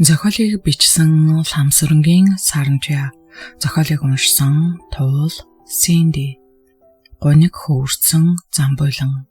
Зохиолыг бичсэн Ламсүрэнгийн Саранчаа, зохиолыг уншсан Туул Синди. Гоник хөвөрцөн Замбуйлан.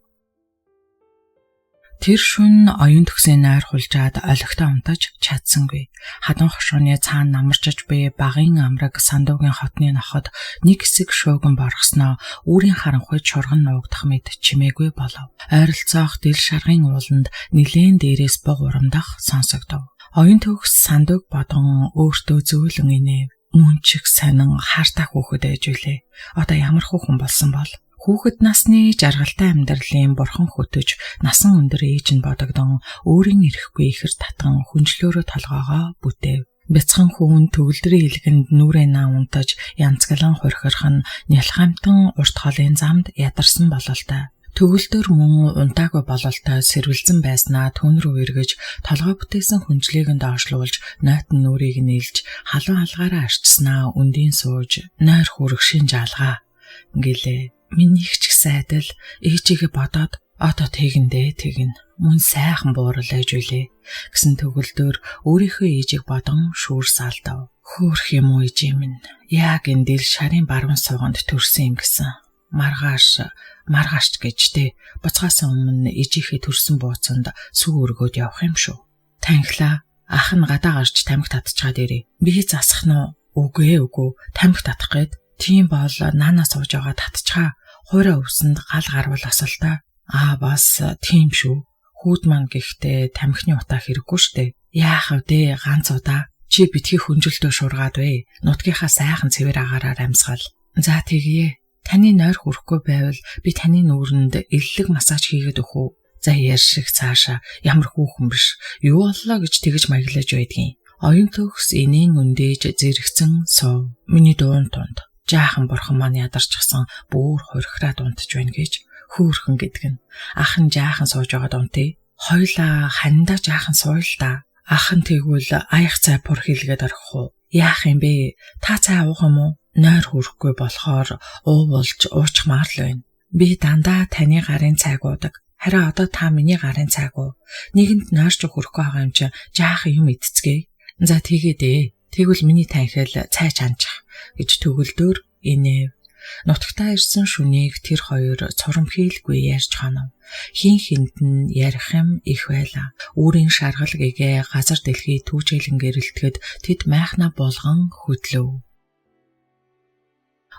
Тэр шөнө оюун төгсийн найр хулжаад олигтой унтаж чадсангүй. Хадан хошгоны цаана намарчж буй багын амраг сандуугийн хотны ноход нэг хэсэг шууган боргосноо үүрийн харанхуйд шурган нуугдах мэд чимээгүй болов. Ойролцоох дэл шаргын ууланд нилээн дээрээс бог урамдах сонсогдов. Оюун төгс сандууг бодон өөртөө зөөлөн инээв. Мөн чиг сонин хаартаа хүүхэд ээж үлээ. Одоо ямар хүүхэн болсон бол? Хүүхэд насны жаргалтай амьдралын бурхан хөтөж насан өндөр ээж нь бодогдон өөрийн ирэхгүй ихэр татган хүнжлөөрөө толгоогоо бүтээв. Бяцхан хүүн төгөлдрийн илгэнд нүрээ наа унтаж янзгалан хурхирх нь нялхамтан урт холын замд ядарсан бололтой. Төгөлдөр мөн унтаагүй бололтой сэрвэлзэн байснаа түн рүү эргэж толгой бүтээсэн хүнжлийг нь доошлуулж нойтон нүрийг нийлж халуун алгаараа арчснаа үндийн сууж нойр хүрэгшин жалгаа гэлээ. Минийх ч гэсэн адил ээжигээ бодоод одоо тэгэндээ тэгнэ. Мөн сайхан буурал ээж үлээ гэсэн төгөлдөр өөрийнхөө ээжийг бодон шүүрс алдав. Хөөх юм уу ээж минь. Яг энэ дэл шарын баруун сууганд төрсөн юм гэсэн. Маргааш гэжтэй буцаасаа өмнө ээжийнхээ төрсөн бууцанд сүү өргөөд явах юм шүү. Танхилаа ах нь гадаа гарч тамхи татчихад ирээ. Би засах нь үгүй тамхи татах гээд тийм бол наанаа сууж байгаа татчихаа. Хуурай өвсөнд гал гарвал асуултаа. Бас тийм шүү. Хүүд маань гэхдээ тамхины утаа хэрэггүй штэ. Яах вэ ганц удаа. Чи битгий хүнжилтөө шургаад вэ. Нутгийнхаа сайхан цэвэр агаараар амьсгал. За тэгье. Таны нойр хүрэхгүй байвал би таны нүүрэнд эллэг массаж хийгээд өгөх үү? За яар шиг цаашаа ямар хүүхэн биш. Юу боллоо гэж тэгж маяглаж байдгийн. Оюун төгс инээн өндөөж зэрэгцэн суув. Миний дуун тунд. Жаахан бурхан маань ядарчихсан бүр хорхираад унтж байна гэж хөөрхөн гэдэг нь. Ах нь жаахан сууж байгаад унтъя. Хоёлаа хандаа жаахан суул та. Ах нь тэгвэл аях цай пур хийлгээд орох уу? Яах юм бэ? Та цай уух юм уу? Нойр хүрэхгүй болохоор уувалж уучмаар л байна. Би дандаа таны гарын цайг уудаг. Харин одоо та миний гарын цайг уу? Нэгэнд нойрч хүрэхгүй байгаа юм чинь жаахан юм идцгээе. За тэгээд тэгвэл миний танхил цай чанчих гэж төгөлдөр инээв. Нутагтаа ирсэн шүнийг тэр хоёр цурамхийлгүй ярьж хонов. Хин хинд нь ярих юм их байла. Үүрийн шаргал гэгээ газар дэлхий түүжээлэн гэрэлтгэд тэд майхна булган хөдлөв.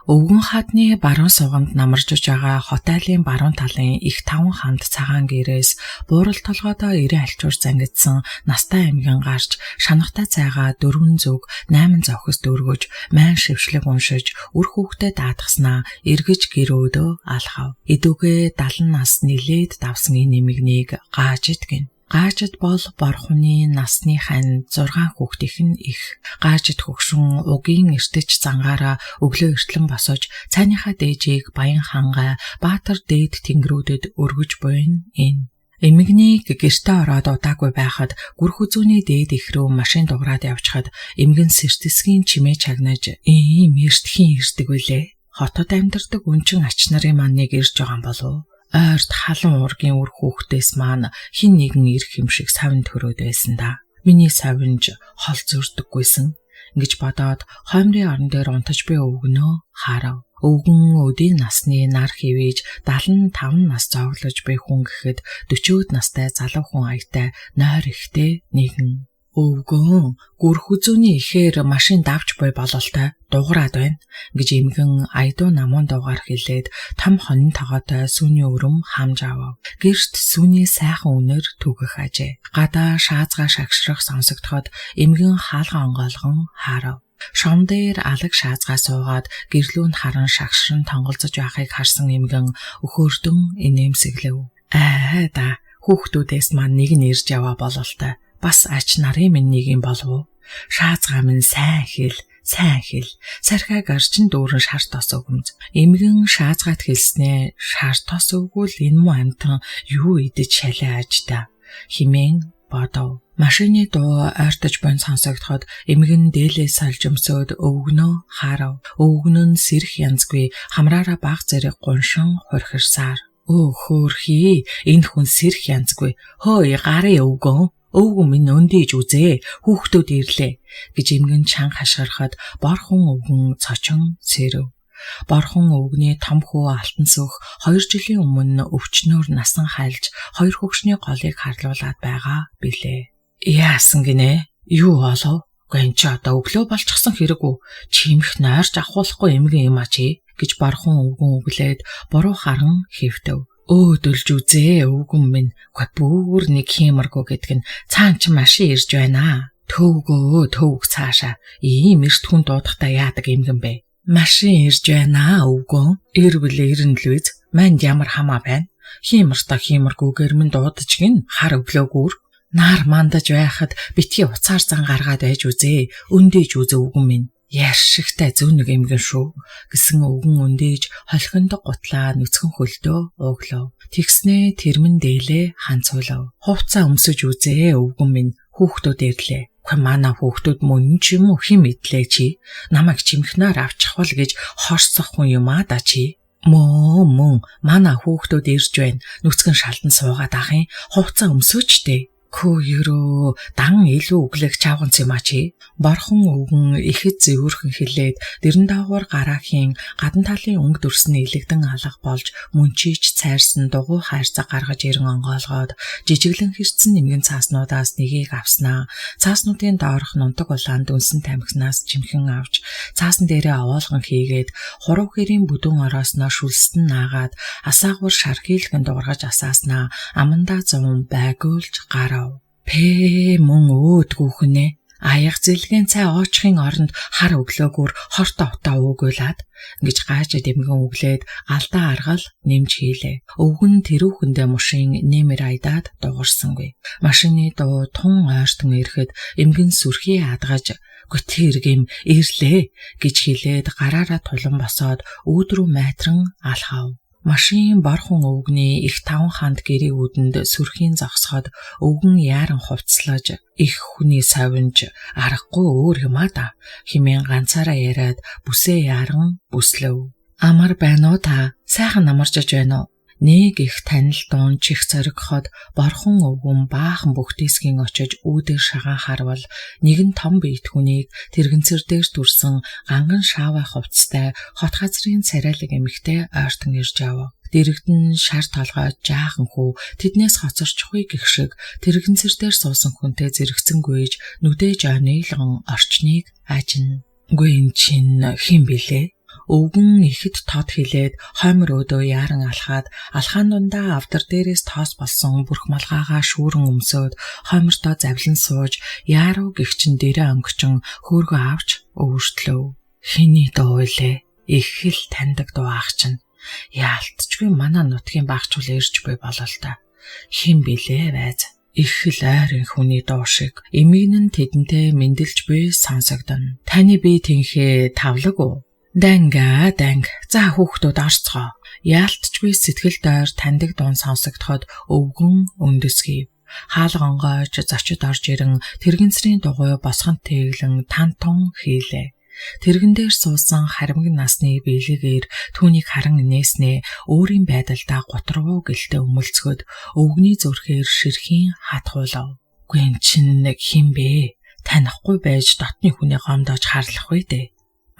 Өвгөн хадны баруун сууганд намарж байгаа хотейлын баруун талын их таван ханд цагаан гэрээс буурал толгойдоо ирээ алчуур зангидсан настай эмгэн гарч шанахтай цайгаа 4 зүг 8 зохист өргөж майн шившлэг уншиж үр хүүхдэд даатгаснаа эргэж гэрөөдөө алхав. Эдүгээ 70 нас нилээд давсан энэ эмэгнийг Гаажид гин. Гаажид бол борхуны насны хань 6 хүүхдийнх нь их. Гаажид хөгшин угийн эртэж зангаараа өглөө эртлэн босож цайныхаа дээжийг Баян хангай Баатар дээд тэнгэрүүдэд өргөж буйн энэ. Эмэгнийг гэртээ ороод удаагүй байхад гүрх үзүүний дээд их рүү машин дуграад явчихад эмгэн сэртэсгийн чимээ чагнаж ийм эртхийн ирдэг үлээ. Хотод амьдардаг өнчин ач нарын маныг ирж байгаа юм болов. Ойрт халуун уургийн үр хүүхдээс маань хин нэгэн ирэх юм шиг савин төрөөд байсан да. Миний савинж хол зөрдөггүйсэн гэж бодоод хоймрын орон дээр унтаж би өвгнөө харав. Өвгөн өдийн насны нар хивээж 75 нас зоглож буй хүн гэхэд 40-од настай залуу хүн аятай нойр ихтэй нэгэн. Өвгөн гүрх үзүүний ихээр машин давж буй бололтой дуурайд байна гэж эмгэн айдуу намуун дуугаар хэлээд том хонин тогоотой сүүний өрөм хамж авав. Гэрт сүүний сайхан үнэр түгэх ажээ. Гадаа шаазгаа шагшрах сонсогдоход эмгэн хаалга онгойлгон харав. Шом дээр алаг шаазгаа суугаад гэрлүүнд харан шагшран тонголзож байхыг харсан эмгэн өхөөрдөн инээмсэглэв. Хүүхдүүдээс маань нэг нь ирж яваа бололтой. Бас ач нарын минь нэг юм болов. Шаазгаа минь сайн хэл. Сархай гарчин дүүрэн шар тос өгмөз. Эмгэн шаазгаад хэлснээ шар тос өгвөл энэ муу амтан юу идэж шалаа ажта химэн бодов. Машины дуу ойртож бон сонсогдоход эмгэн дээлээс салж өмсөөд өвгнөө харав. Өвгөн нь сэрх янзгүй хамраараа баг зэрэг гуншин хурхирсаар. Хөөрхий энэ хүн сэрх янзгүй. Хөөе гарын өвгөн Өвгөн минь өндийж үзээ. Хүүхдүүд ирлээ гэж эмгэн чанга хашгирахад борхон өвгөн цочин сэрэв. Борхон өвгний том хүү алтан сүх 2 жилийн өмнө өвчнөөр насан хайлж 2 хөгшний голыг харлуулад байгаа билээ. Яасан гинэ? Юу болов? Гэн чи одоо өглөө болчихсон хэрэггүй. Чимэх нойрч авахуулахгүй эмгэн юм а чи гэж борхон өвгөн өглөөд буруу харан хэвтэв. Өөдөлж үзээ өвгөн минь. Бүр нэг хиймэргүй гэдг нь цаан чи машин ирж байна. Төвгөө төвг цаашаа. Ийм эрт хүн дуудахтаа яадаг эмгэн бэ? Машин ирж байна өвгөн. Ирвэл ирнэ л үз. Манд ямар хамаа байна? Хиймэртаа хиймэргүйгээр минь дуудаж гин хар өглөөгүүр. Нар мандаж байхад битгий уцаар зан гаргаад байж үзээ. Өндөөж үзээ өвгөн минь. Яаршигтай зөв нэг эмгэн шүү гэсэн өвгөн өндөөж холхинд гутлаа нүцгэн хөлдөө ууглав. Тэгснээ тэрмэн дээлээ ханцуулав. Хувцаа өмсөж үзээ өвгөн минь. Хүүхдүүд ирлээ. Манай хүүхдүүд мөн ч юм уу хим идлээ чи. Намайг чимхнээр авчихвал гэж хорсох хүн юм а да чи. Мөн манай хүүхдүүд ирж байна. Нүцгэн шалдан суугаад ахын. Хувцаа өмсөөчтэй. Хөө ерөө дан илүү өглөг чавганц юм а чи. Борхон өвгөн ихэд зэвүүрхэн хилээд дэрэн даавар гараахийн гадна талын өнгө дүрсний илэгдэн алга болж мөнчиж цайрсан дугуй хайрцаг гаргаж ирэн онгоолгоод жижиглэн хэрцэн нэмгэн цааснуудаас нэгийг авснаа. Цааснуудын доорх нунтаг улаан дүнсэн тамхинаас чимхэн авч цаасан дээрээ овоолгон хийгээд хурав гэрийн бүдүүн ороосноос шүлстэн наагаад асаагвар шархийлгэн дуургаж асааснаа. Амандаа зум байгуулж гарав. Мөн өөдгүүхнэ. Аяг зэлгэн цай оочхын оронд хар өглөөгөр хорт овтоо уугуулад гэж gaaj дэмгэн өглөөд алдаа аргал нэмж хийлээ. Өвгөн тэрүүхэндээ мушин нэмэр айдаад дуурсангүй. Машины дуу тун ойртон ирэхэд эмгэн сүрхий адгаж "Гүтэргэм ирлээ" гэж хэлээд гараараа тулан босоод өөдрөө майтран алхав. Машин борхон өвгний их 5 ханд гэрийн үүдэнд сүрхийн зогсоход өвгөн яаран хувцлаж их хүний савинж аргагүй өөр юм а да химэн ганцаараа яриад бүсээ яаран бүслэв. Амар байна уу та? Сайхан намарчж байна уу? Нэг их танил дуун чих зоригход борхон өвгөн баахан бүхтээсгийн очиж үүдээр шагаан харвал нэгэн том биет хүнийг тэрэгэнцэр дээр дүрсэн ганган шаавай хувцастай хот газрын царайлаг эмэгтэй ойртон ирж яв. Дэрэгдэн шар толгойд жаахан хүү тэднээс хоцорч хуй гэх шиг тэрэгэнцэр дээр суусан хүнтэй зэрэгцэн гүйж нүдээ жонейлгон орчныг ажин. Гүй эн чин хин билээ? Өвгөн ихэд тод хилээд хоймор өөдөө яаран алхаад алхаан дундаа авдар дээрээс тоос болсон бүрх малгаагаа шүүрэн өмсөөд хоймортоо завлан сууж яаруу гихчин дээрээ өнгөчин хөөргөө авч өвөртлөв. Хиний дуу илээ? Их л таньдаг дуу ах чинь. Яалтчгүй манай нутгийн багчул ирж буй болол та. Хин билээ байз? Их л айрын хүний дуу шиг. Эмийн нь тэдэнтэй мэндэлж буй сонсогдно. Таны бие тэнхээ тавлаг уу? Данг. За хүүхдүүд орцгоо. Яалтчгүй сэтгэл дойр таньдаг дуун сонсогдоход өвгөн өндөсгийв. Хаалга онгойж зочид орж ирэн тэрэгэнцрийн дугуй босгонт тэглэн тантун хийлээ. Тэрэгэн дээр суусан харамг насны биелэгээр түүнийг харан нээснээ өөрийн байдалдаа готрвуу гэлтэй өмөлцгöd өвгний зүрхээр ширхийн хатгуулав. Гүн чин нэг хин бэ? Танихгүй байж дотны хүнээ гомдоож харлах вэ дээ.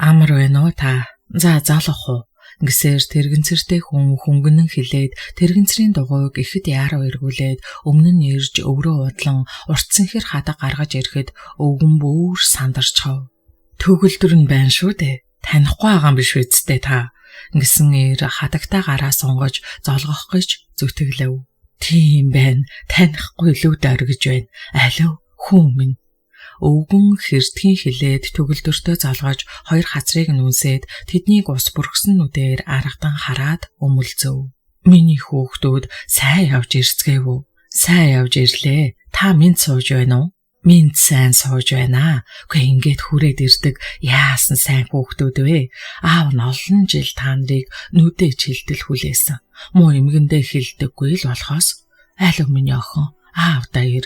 Амар байна уу та? За залах уу? Гисээр тэрэгэнцэртэй хүн хөнгөнөн хилээд тэрэгэнцрийн дугуйг ихэд яаруу эргүүлээд өмнө нь ирж өврөө удлан уртсанхэр хадаг гаргаж ирэхэд өвгөн бүр сандарчхав. Төгөлдөр нь байна шүү дээ. Танихгүй байгаа юм биш үсттэй та. Гэсэн эр хадагтаа гараа сунгаж золгох гэж зүтгэлэв. Тийм байна. Танихгүй лүү дөргиж байна. Алив хүн минь. Өвгөн хэрдгийн хилээд төгөлдөртөө залгаж 2 хацрыг нүнсээд тэднийг ус бүрхсэн нүдээр аргадан хараад өмөлзөв. Миний хүүхдүүд сайн явж ирцгээв үү? Сайн явж ирлээ. Та минь сууж байна уу? Минь сайн сууж байна. Гэхдээ ингээд хүрээд ирдэг яасан сайн хүүхдүүд вэ? Аав нь олон жил та нарыг нүдээ чилдэл хүлээсэн. Муу эмгэндээ хилдэггүй л болохоос алив миний охин аав даяар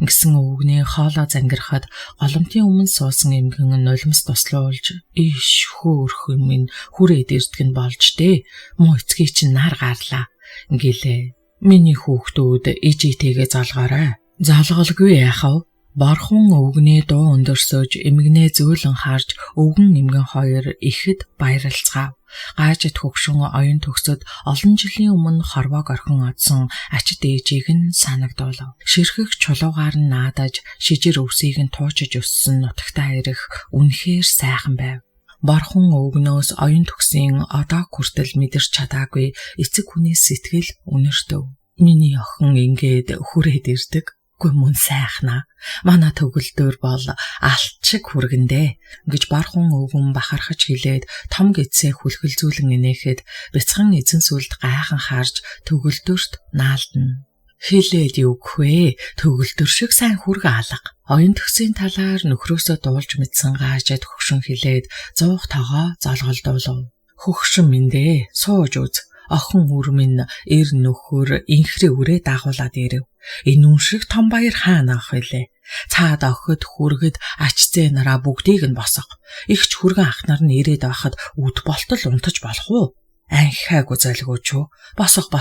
гэсэн өвгний хоолоо зангирахад голомтын өмнө суусан эмгэн нулимс туслуулж иш хөөх минь хүрээд ирдэг нь болж дээ. Муу эцгийг чинь нар гарлаа гэлээ. Миний хүүхдүүд ижитэйгээ залгаарай. Залгалгүй яахав? Бархан өвгний дуу өндөрсөж эмгэнээ зөөлөн харж өвгөн эмгэн хоёр ихэд баярлцгаав. Гажид хөгшин оюун төгсөд олон жилийн өмнө хорвоог орхин одсон ачид ээжийг нь санагдуулав. Ширхэг чулуугаар нь наадаж шижир өвсийг нь туучиж өссөн нутагтаа ирэх үнэхээр сайхан байв. Бархан өвгнөөс оюун төгсийн одоо хүртэл мэдэрч чадаагүй эцэг хүний сэтгэл үнэртэв. Миний охин ингээд хүрээд ирдэг. Гүй мөн сайхнаа. Манай төгөлдөр бол алт шиг хүргэндэ гэж бархан өвгөн бахархаж хэлээд том гэцээ хүлхэлзүүлэн инээхэд бяцхан эзэн сүлд гайхан харж төгөлдөрт наалдана. Хэлээд юу гэвэ? Төгөлдөр шиг сайн хүргэ алга. Оюун төгсийн талаар нөхрөөсөө дуулж мэдсэн гажид хөгшин хэлээд 100 тогоо золголдуулав. Хөгшин минь дээ, сууж үз. Охин үрмэн эр нөхөр инхрээ үрээ дагуулад ирэв. Энэ үн шиг том баяр хаана ах вүлээ? Цаад охид хүргэд ачцээ нараа бүгдийг нь босго. Игч хүргэн ах нар нь ирээд байхад үд болтол унтаж болох уу? Анхаагүй залгууч юу? Босго.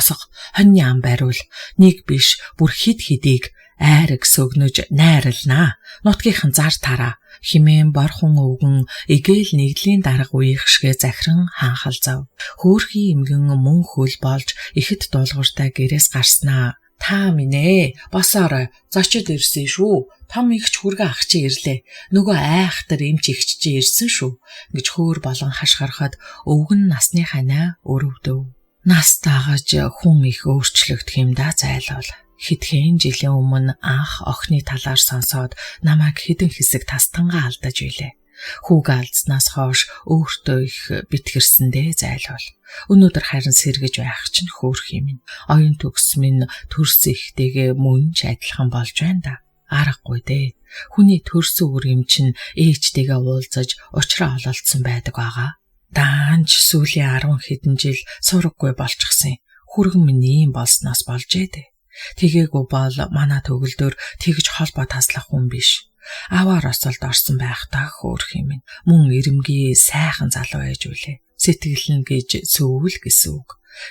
Хоньны ам бариул. Нэг биш, бүр хид хидийг айраг сөгнөж найрлнаа. Нутгийнхан зар тараа. Химэн бархан өвгөн эгээл нэгдлийн дарга үеих шигэ захиран хаанхалзав. Хөөрхий эмгэн мөн хөл болж ихэд дуулууртай гэрээс гарснаа. Та минь босоорой, зочид ирсэн шүү. Том игч хүргэ ах чи ирлээ. Нөгөө айхтар эмч игч чи ирсэн шүү гэж хөөр болон хашгирахад өвгөн насны ханаа өрөвдөв. Нас дагаж хүн их өөрчлөгдөх юм да зайлвал. Хэдхэн жилийн өмнө анх охины талаар сонсоод намайг хэдэн хэсэг тастангаа алдаж билээ. Хүүг алдснаас хойш өөртөө их битгэрсэндээ зайлвал. Өнөөдөр харин сэргэж байх чинь хөөрхий минь. Оюун төгс минь төрс ихтэйгээ мөн ч адилхан болж байна да. Аргагүй дээ. Хүний төрсөн үр юм чинь ээжтэйгээ уулзаж уучраа ололцсон байдаг байгаа. Даанч сүүлийн 10 хэдэн жил сураггүй болчихсон. Хүргэн минь ийм болсноос болжээ дээ. Тэгээгүй бол манай төгөлдөр тэгж холбоо таслах хүн биш. Аваар осолд орсон байх та хөөрхий минь. Мөн ирэмгий сайхан залуу байж үлээ. Сэтгэл нь гэж сүүл гэсэн үг.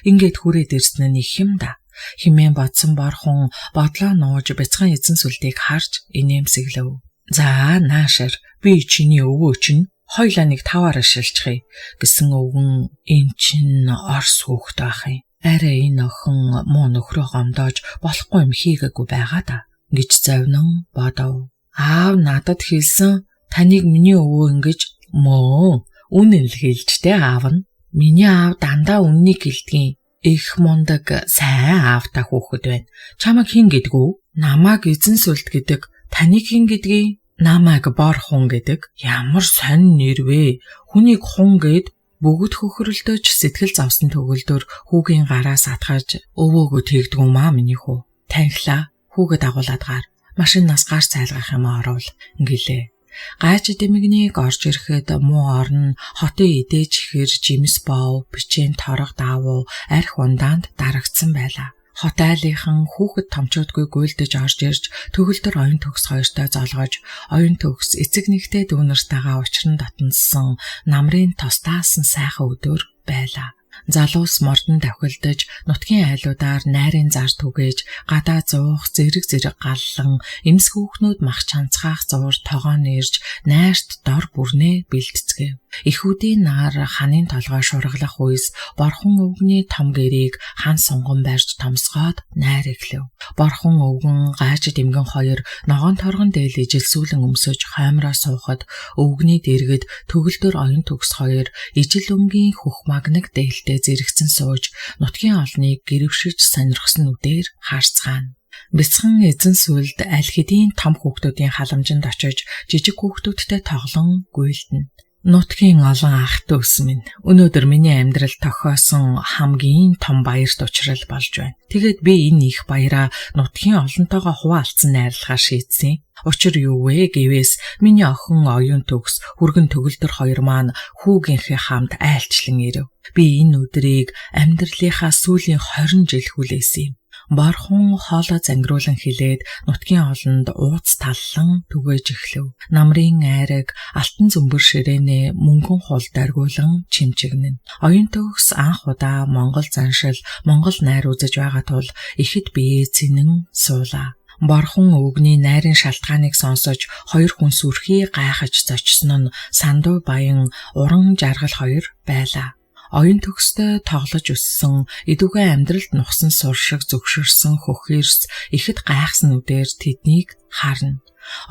Ингээд хүрээд ирсэн нь их юм да. Химэн бодсон бархан бодлоо нууж бяцхан эзэн сүлдийг харж инээмсэглэв. За наашир би чиний өвөө чинь хоёлаа нэг таваараа шилжчихъя гэсэн өвгөн эн чин орс хүүхэд байх юм. Арай энэ охин муу нөхрөө гомдоож болохгүй юм хийгээгүй байгаа да гэж завнан бодов. Аав надад хэлсэн таныг миний өвөө ингэж мөө үнэн л хэлжтэй аав нь. Миний аав дандаа үннийг хэлдэг. Их мундаг сайн аавтай хүүхэд байна. Чамайг хэн гэдгүү? Намайг эзэн сүлд гэдэг. Таныг хэн гэдгийг? Намайг бархан гэдэг. Ямар сонин нэр вэ? Хүнийг хун гэд бүгд хөхрөлдөж сэтгэл завсан төгөлдөр хүүгийн гараас атгаж өвөөгөө тэгдгүү маа миний хүү. Танхлаа хүүгээ дагуулад гар. Машинаас гар цайлгах юм оруулаа гэлээ. Гайж дэмэгнийг орж ирэхэд муу орн хотын идэж хэр жимс боов, бичэн торог даавуу арх ундаанд дарагдсан байлаа. Хот айлынхан хүүхэд томчоодгүй гуйлдаж орж ирж төгөлдөр оюун төгс хоёртой золгож оюун төгс эцэг нэгтэй дүүнэртэйгээ учран дотноссон намрын тостаасан сайхан өдөр байлаа. Залуус мордон давхилдаж нутгийн айлуудаар найрын зар түгээж гадаа зуух зэрэг галлан эмс хүүхнүүд мах чанцгаах зуур тогоон ирж найрт дор бүрнээ бэлтцгээв. Эхүүдийн нар ханын толгой шурглах үес борхон өвгний том гэрийг хан сунган барьж томсгоод найр эхлэв. Борхон өвгөн гайж дэмгэн хоёр ногоон торгон дээл ижилсүүлэн өмсөж хоймроо суухад өвгний дэргэд төгөлдөр оюун төгс хоёр ижил өнгийн хөх магнаг дээлтэй зэрэгцэн сууж нутгийн олныг гэрвшиж сонирхсон үдээр харцгаана. Бяцхан эзэн сүлд аль хэдийн том хүүхдүүдийн халамжинд очиж жижиг хүүхдүүдтэй тоглон гуйлдана. Нутгийн олон ах дүүс минь өнөөдөр миний амьдрал тохиосон хамгийн том баярт учрал болж байна. Тэгээд би энэ их баяраа нутгийн олонтойгоо хуваалцсан найрлагаар шийдсэн. Учир юу вэ гэвээс миний охин оюун төгс хүргэн төгөлдөр хоёр маань хүүгийнхээ хамт айлчлан ирэв. Би энэ өдрийг амьдралынхаа сүүлийн 20 жил хүлээсэн юм. Бархан хоолой зангируулан хилээд нутгийн олонд ууц таллан түгэж эхлэв. Намрын айраг алтан зөмбөр ширээнэ мөнгөн хул даргуулан чимчигнэн. Оюун төгс анх удаа Монгол заншил, Монгол найр үзэж байгаа тул ихэд бие цэнэн суулаа. Борхон өвгний найрын шалтгааныг сонсож хоёр хүн сүрхий гайхаж зочсон нь Сандуу баян уран жаргал хоёр байлаа. Оюун төгсдөө тоглож өссөн, идүүгээ амьдралд нухсан сур шиг зөвшөрсөн хөхирс ихэд гайхсан үдээр тэднийг харна.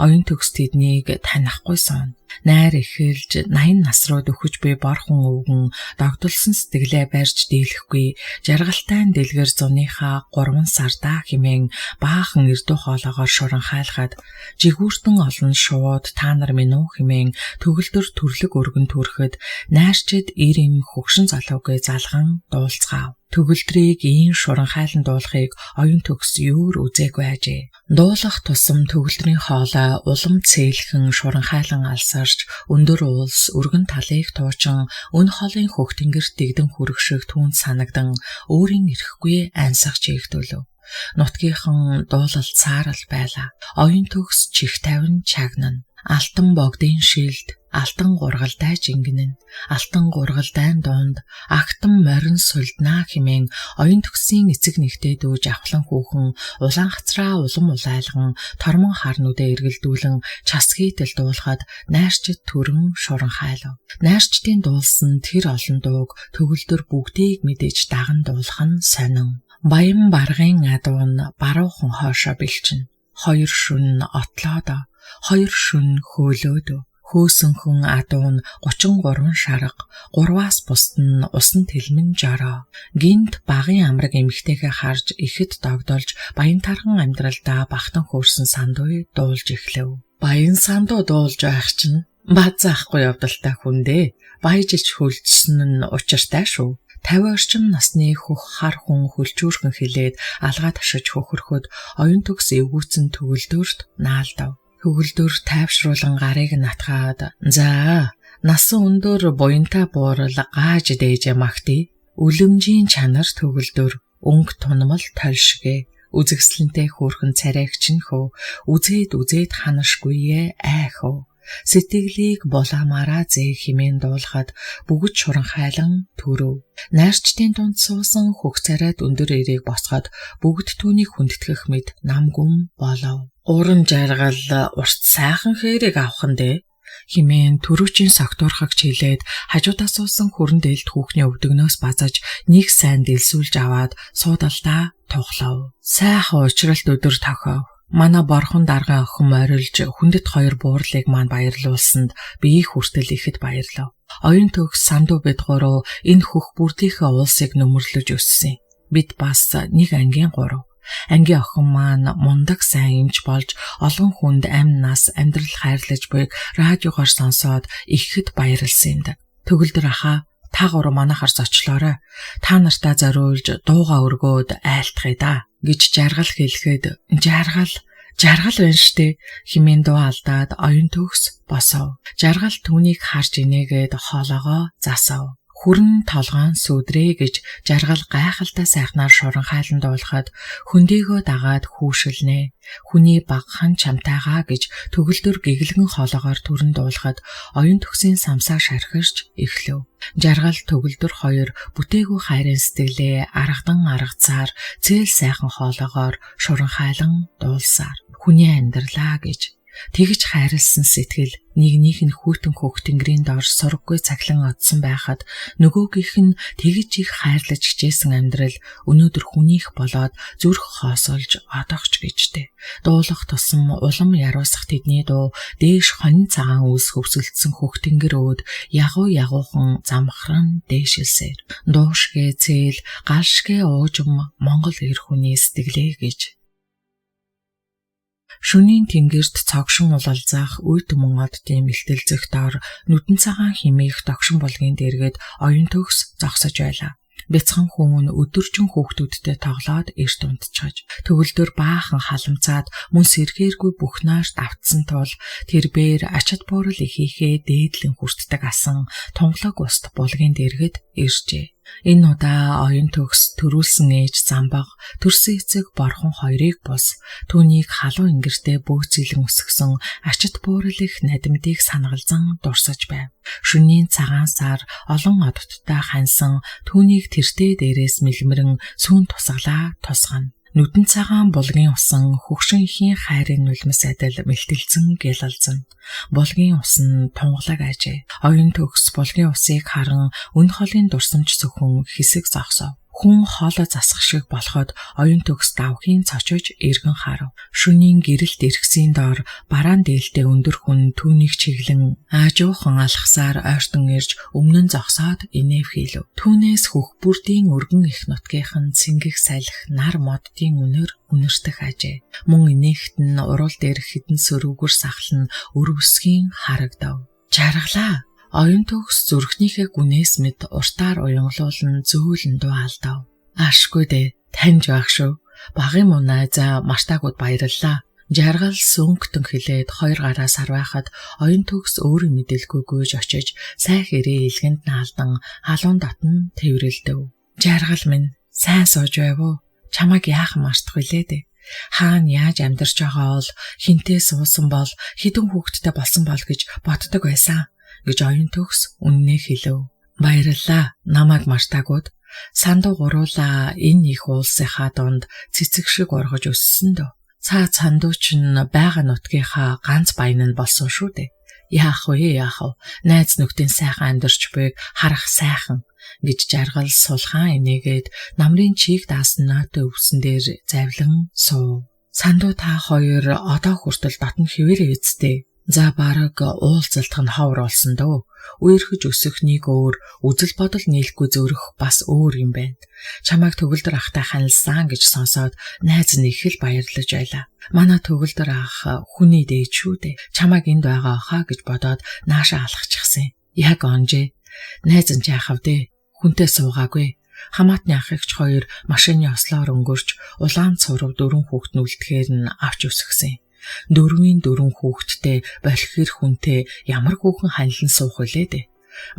Оюун төгс тэднийг танихгүй сон. Найр эхэлж 80 нас руу дөхөж буй борхон өвгөн догдолсон сэтгэлээ барьж дийлэхгүй жаргалтай дэлгэр зуныхаа 3 сардаа хэмээн баахан эрдүү хоолоогоор шуранхайлахад жигүүртэн олон шууд та нар минь уу хэмээн төгөлдөр төрлөг өргөн төрөхөд найрчид ирэн хөгшин залуугүй залган дуулцгаав. Төгөлдрийг ийм шуранхайлан дуулахыг оюун төгс юур үзээгүй ажээ. Дуулах тусам төгөлдрийн хоолой улам цээлхэн шуранхайлан алсарч өндөр уулс өргөн талыг туучин өн холын хөх тэнгэрт дэгдэн хүрэх шиг түүнд санагдан өөрийн ирэхгүй ансах чигтүүлв. Нутгийнхан дуулалт саарал байлаа. Оюун төгс чих тавин чагнана. Алтан богдын шилд, алтан гургалдай жингэнэн, алтан гургалдай донд агтан морин сулднаа хэмээн оюун төгсийн эцэг нэгтэй дүүж авхлан хүүхэн улаан хацраа улам улайлган тормон харнуудаа эргэлдүүлэн часгийтэл дуулахад найрчид төрөн шуранхайлав. Найрчдын дуулсан тэр олон дууг төгөлдөр бүгдийг мэдээж даган дуулах нь сонин. Баян баргын адуун баруухан хоошо бэлчин. Хоёр шүн отлоодо, хоёр шүн хөөлөөдө. Хөөсөнхөн адуун 33 шарга, 3-аас бусд нь усан тэлмэн жороо. Гинт багын амраг эмхтэйгээ харж ихэд догдолж баян тархан амьдралдаа бахтан хөөрсөн Сандуу дуулж эхлэв. Баян Сандуу дуулж байх чинь баз заахгүй явдалтай хүн дээ. Баяжиж хөлжсөн нь учиртай шүү. 50 орчим насны хөх хар хүн хөлжүүрхэн хилээд алгаа ташиж хөхөрхөд оюун төгс эвгүүцэн төгөлдөрт наалдав. Төгөлдөр тайвшруулан гарыг натгаад "За, насан өндөр буянтай буурал gaaj дээж магтъя. Үлэмжийн чанар төгөлдөр өнгө тунмал тольшгэ. Үзэгслэнтэй хөөрхөн царайгч нь хөө. Үзээд ханашгүйе айхөө. Сэтгэлийг буламаараа зээ химэн дуулахад бүгд шуранхайлан төрөв. Найрчдын дунд суусан хөх царайд өндөр эрийг босгоод бүгд түүнийг хүндэтгэх мэд намгүм болов. Уран жаргал урт сайхан хэрэг авах нь дээ химэн төрүүчийн согтуурхагч хэлээд хажуудаа суусан хүрэн дээлд хүүхний өвдөгнөөс базаж нэг сайн дэлсүүлж аваад суудалдаа тухлав. Сайхан уучралт өдөр тохиов. Манай борхон даргын охин морилж хүндэт хоёр буурлыг маань баярлуулсанд би хүртэл ихэд баярлав. Оюун төгс Сандуу бид гурав энэ хөх бүрдийнхээ уулсыг нөмөрлөж өссөн. Бид бас нэг ангийн 3. Ангийн охин маань мундаг сайн эмч болж олон хүнд амнаас амьдрал хайрлаж буйг радиогоор сонсоод ихэд баярлсан юм. Төгөлдөр ахаа та гурав манайхаар зочлоорой. Та нартаа зориулж дууга өргөөд айлтгая да гэж жаргал хэлэхэд жаргал байна штэ химэн дуу алдаад оюун төгс босов. Жаргал түүнийг харж инээгээд хоолоогоо засав. Хүрэн толгоон сүдрээ гэж жаргал гайхалтай сайхнаар шуранхайлан дуулахад хөндийгөө дагаад хүүшилнэ. Хүний багхан чамтайгаа гэж төгөлдөр гэглэгэн хоолоогоор төрөн дуулахад оюун төгсийн самсаа шархирч эхлэв. Жаргал төгөлдөр хоёр бүтээгүү хайрын сэтгэлээ аргадан аргацаар цээл сайхан хоолоогоор шуранхайлан дуулсаар хүний амьдралаа гэж тэгж хайрлсан сэтгэл нэг нь хүүтэн хөх тэнгэрийн дор сурггүй цаглан одсон байхад нөгөөгийнх нь тэгж их хайрлаж хичээсэн амьдрал өнөөдөр хүнийх болоод зүрх хоосолж одоогч гэжтэй. Дуулах тусам улам яруусах тэдний дуу дээш хонин цагаан үс хөвсөлдсөн хөх тэнгэр өөд ягуухан замхран дээшилсээр дуушгээ цээл галшгээ уужим Монгол эр хүний сэтгэлээ гэж. Шөнийн тэнгэрт цогшин улалзаах үйт мөн оддын мэлтэлзэх доор нүдэн цагаан химээх догшин булгийн дэргэд оюун төгс зогсож байлаа. Бяцхан хүн өдөржин хүүхдүүдтэй тоглоод эрт унтчихаж төгөлдөр баахан халамцаад мөн сэрхээргүй бүх наашд автсан тул тэрбээр ачад буурал ихийнхээ дээдлэн хүртдэг асан тунгалаг уст булгийн дэргэд иржээ. Энэ удаа оюун төгс төрүүлсэн ээж замбаг төрсөн эцэг борхон хоёрыг бус түүнийг халуун ингэртэй бөөцөлөн өсгсөн ачад буурал их надимдыг санагалзан дурсаж байв. Шөнийн цагаан сар олон оддтой хансан түүнийг тэртээ дээрээс мэлмэрэн сүүн тусгалаа тусгана. Нүдэн цагаан булгийн усан хөгшин ихийн хайрын нулимс адил мэлтэлцэн гялалзан. Булгийн ус нь тунгалаг ажээ. Оюун төгс булгийн усыг харан үн холын дурсамж зөвхөн хэсэг зогсов. Хүн хоолой засах шиг болоход оюун төгс давхийн цочож эргэн харав. Шөнийн гэрэлт эргэсийн доор бараан дээлтэй өндөр хүн түүнийг чиглэн аажуухан алхасаар ойртон ирж өмнө нь зогсоод инэв хийлв. Түүнээс хөх бүрдийн өргөн их нутгийнхан цэнгэх салхи нар моддын үнэр үнэртэх ажээ. Мөн инээхт нь урал дээрх хідэн сөрөвгөр сахлан өрөвсгийн харагдав. Жаргалаа. Оюун төгс зүрхнийхээ гүнээс мэд уртаар уянгалуулн зөөлөн дуу алдав. Ашгүй дээ, таньж байх шүү. Багын мунаа за мартаагууд баярлалаа. Жаргал сүнгтэн хилээд хоёр гараа сарвайхад оюун төгс өөрийн мэдээлгүй гүйж очиж сайн хэрэг илгэнд наалдан халуун дотн тэврэлдэв. Жаргал минь сайн сууж байв уу? Чамайг яах мартах вүлээ дээ. Хаана яаж амьдарч байгаа бол хинтээ суусан бол хідэн хүүхэдтэй болсон бол гэж боддог байсан гэж оюун төгс үннээ хэлв. Баярлалаа. Намайг мартаагууд. Сандуу гуруула энэ их уулсынхаа донд цэцэг шиг ургаж өссөн дөө. Цаа сандуу чинь байгаа нутгийнхаа ганц баян нь болсон шүү дээ. Яах вэ? Найз нөхдийн сайхан амьдарч байг харах сайхан гэж жаргал сулхаан инээгээд намрын чийг даасан нойтой өвсөн дээр завлан суув. Сандуу та хоёр одоо хүртэл дотн хിവэрээ эцтэй. За бараг уулзалтах нь ховор болсон дөө. Үерхэж өсөх нэг өөр, үзэл бодол нийлэхгүй зөрөх бас өөр юм байна. Чамайг төгөлдөр ахтай ханилсан гэж сонсоод найз нь их л баярлаж байлаа. Манай төгөлдөр ах хүний дээд шүү дээ. Чамайг энд байгаа хаа гэж бодоод наашаа алхачихсан. Яг онжээ. Найз нь яахав дээ. Хүнтэй суугаагүй. Хамаатны ах эгч хоёр машины ослоор өнгөрч улаан цурав 4 хүүхэд нүлдэхээр нь авч өсгсөн. 4 хүүхэдтэй болохир хүнтэй ямар хүүхэн ханилан суух вүлээ дээ.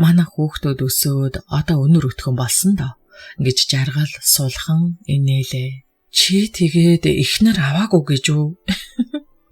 Манай хүүхдүүд өсөөд одоо өнөр өтгөн болсон доо гэж жаргал сулхан инээлээ. Чи тэгээд ихнэр аваагүй гэж үү?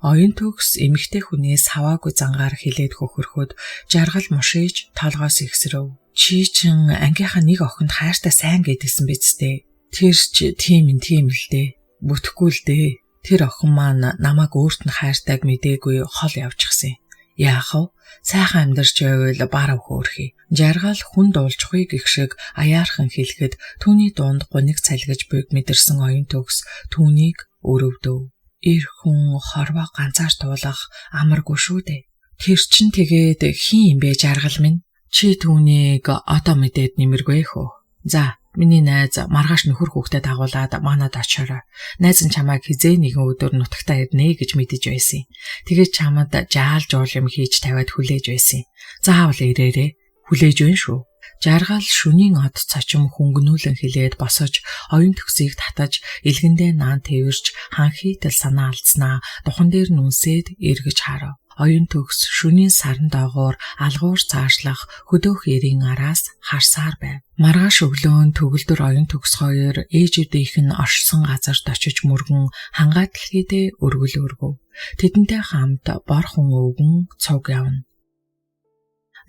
Оюун төгс эмэгтэй хүнээс хаваагүй зангаар хилээд хөхөрхөд жаргал мушиж толгоос ихсрэв. Чи чин ангийнхаа нэг охинд хайртай сайн гэдсэн биз дээ. Тэр ч тийм л дээ. Бүтэхгүй л дээ. Тэр охин маань намайг өөрт нь хайртайг мдээгүй хол явчихсан. Яах вэ? Сайхан амьдарч байвал барав хөөрхий. Жаргал хүн дуулчихгүй гэх шиг аяархан хэлэхэд түүний дунд гуниг цалгиж буйг мэдэрсэн оюун төгс түүнийг өрөвдөв. Ир хүн хорвоо ганцаар туулах амаргүй шүү дээ. Тэр чин тэгээд хин юм бэ жаргал минь? Чи түүнийг одоо мэдээд нэмэргүй хөө. За миний найз маргааш нөхөр хүүхдэд дагуулад манад очорой. Найз нь чамайг хизээ нэгэн өдөр нутагтаа ирнэ гэж мэдэж байсан. Тэгээд чамд жаал жуул юм хийж тавиад хүлээж байсан. Заавал ирээрээ. Хүлээж байна шүү. Жаргал шөнийн од цочим хөнгөнүүлэн хилээд босож оюун төгсийг татаж илгэндээ наан тэрвэрч ханхийтэл санаа алдснаа духан дээр нүнсээд эргэж харав. Оюун төгс шөнийн саран доогуур алгуур цаашлах хөдөөх эрийн араас харсаар байв. Маргааш өглөөн төгөлдөр оюун төгс хоёр ээжүүдийнх нь оршсон газарт очиж мөргөн хангааталхийдээ өргөв. Тэдэнтэй хамт бор хүн өвгөн цуг явна.